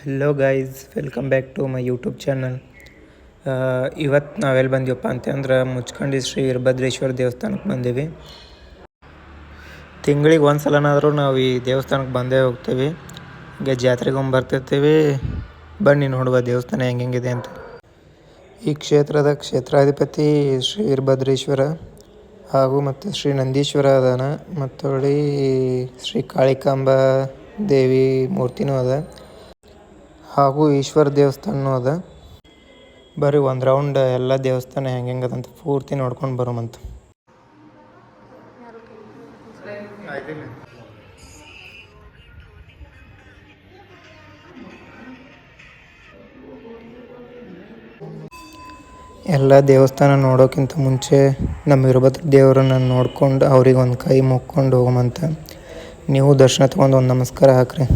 Hello guys, welcome back to my YouTube channel. ಇವತ್ತು ನಾವೆಲ್ಲಿ ಬಂದೀವಪ್ಪ ಅಂತಂದ್ರೆ ಮುಚ್ಕಂಡಿ ಶ್ರೀ ವೀರಭದ್ರೇಶ್ವರ ದೇವಸ್ಥಾನಕ್ಕೆ ಬಂದೀವಿ. ತಿಂಗಳಿಗೆ ಒಂದು ಸಲನಾದರೂ ನಾವು ಈ ದೇವಸ್ಥಾನಕ್ಕೆ ಬಂದೇ ಹೋಗ್ತೀವಿ. ಈಗ ಜಾತ್ರೆಗೆ ಬರ್ತಿರ್ತೀವಿ. ಬನ್ನಿ ನೋಡುವ ದೇವಸ್ಥಾನ ಹೆಂಗಿದೆ ಅಂತ. ಈ ಕ್ಷೇತ್ರದ ಕ್ಷೇತ್ರಾಧಿಪತಿ ಶ್ರೀ ವೀರಭದ್ರೇಶ್ವರ ಹಾಗೂ ಮತ್ತು ಶ್ರೀ ನಂದೀಶ್ವರ ಅದಾನ, ಮತ್ತು ಶ್ರೀ ಕಾಳಿಕಾಂಬ ದೇವಿ ಮೂರ್ತಿನೂ ಅದ, ಹಾಗೂ ಈಶ್ವರ ದೇವಸ್ಥಾನವೂ ಅದ. ಬರೀ ಒಂದು ರೌಂಡ್ ಎಲ್ಲ ದೇವಸ್ಥಾನ ಹೆಂಗದಂತ ಪೂರ್ತಿ ನೋಡ್ಕೊಂಡು ಬರೋಮಂತ. ಎಲ್ಲ ದೇವಸ್ಥಾನ ನೋಡೋಕ್ಕಿಂತ ಮುಂಚೆ ನಮ್ಮ ವೀರಭದ್ರ ದೇವರನ್ನು ನೋಡ್ಕೊಂಡು ಅವ್ರಿಗೆ ಒಂದು ಕೈ ಮುಕ್ಕೊಂಡು ಹೋಗಮಂತ. ನೀವು ದರ್ಶನ ತೊಗೊಂಡು ಒಂದು ನಮಸ್ಕಾರ ಹಾಕ್ರಿ.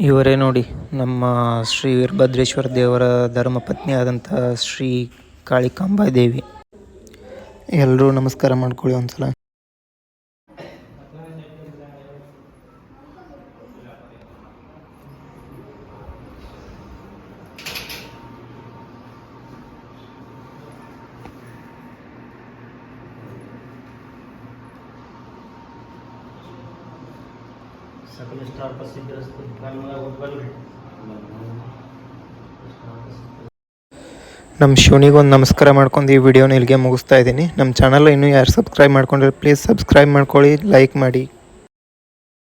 ಇವರೇ ನೋಡಿ ನಮ್ಮ ಶ್ರೀ ವೀರಭದ್ರೇಶ್ವರ ದೇವರ ಧರ್ಮಪತ್ನಿ ಆದಂಥ ಶ್ರೀ ಕಾಳಿಕಾಂಬಾ ದೇವಿ. ಎಲ್ಲರೂ ನಮಸ್ಕಾರ ಮಾಡ್ಕೊಳ್ಳಿ ಒಂದ್ಸಲ. ನಮ್ಮ ಶಿವನಿಗೊಂದು ನಮಸ್ಕಾರ ಮಾಡ್ಕೊಂಡು ಈ ವಿಡಿಯೋನ ಇಲ್ಲಿಗೆ ಮುಗಿಸ್ತಾ ಇದ್ದೀನಿ. ನಮ್ಮ ಚಾನಲ್ ಇನ್ನೂ ಯಾರು ಸಬ್ಸ್ಕ್ರೈಬ್ ಮಾಡ್ಕೊಂಡ್ರೆ ಪ್ಲೀಸ್ ಸಬ್ಸ್ಕ್ರೈಬ್ ಮಾಡ್ಕೊಳ್ಳಿ, ಲೈಕ್ ಮಾಡಿ.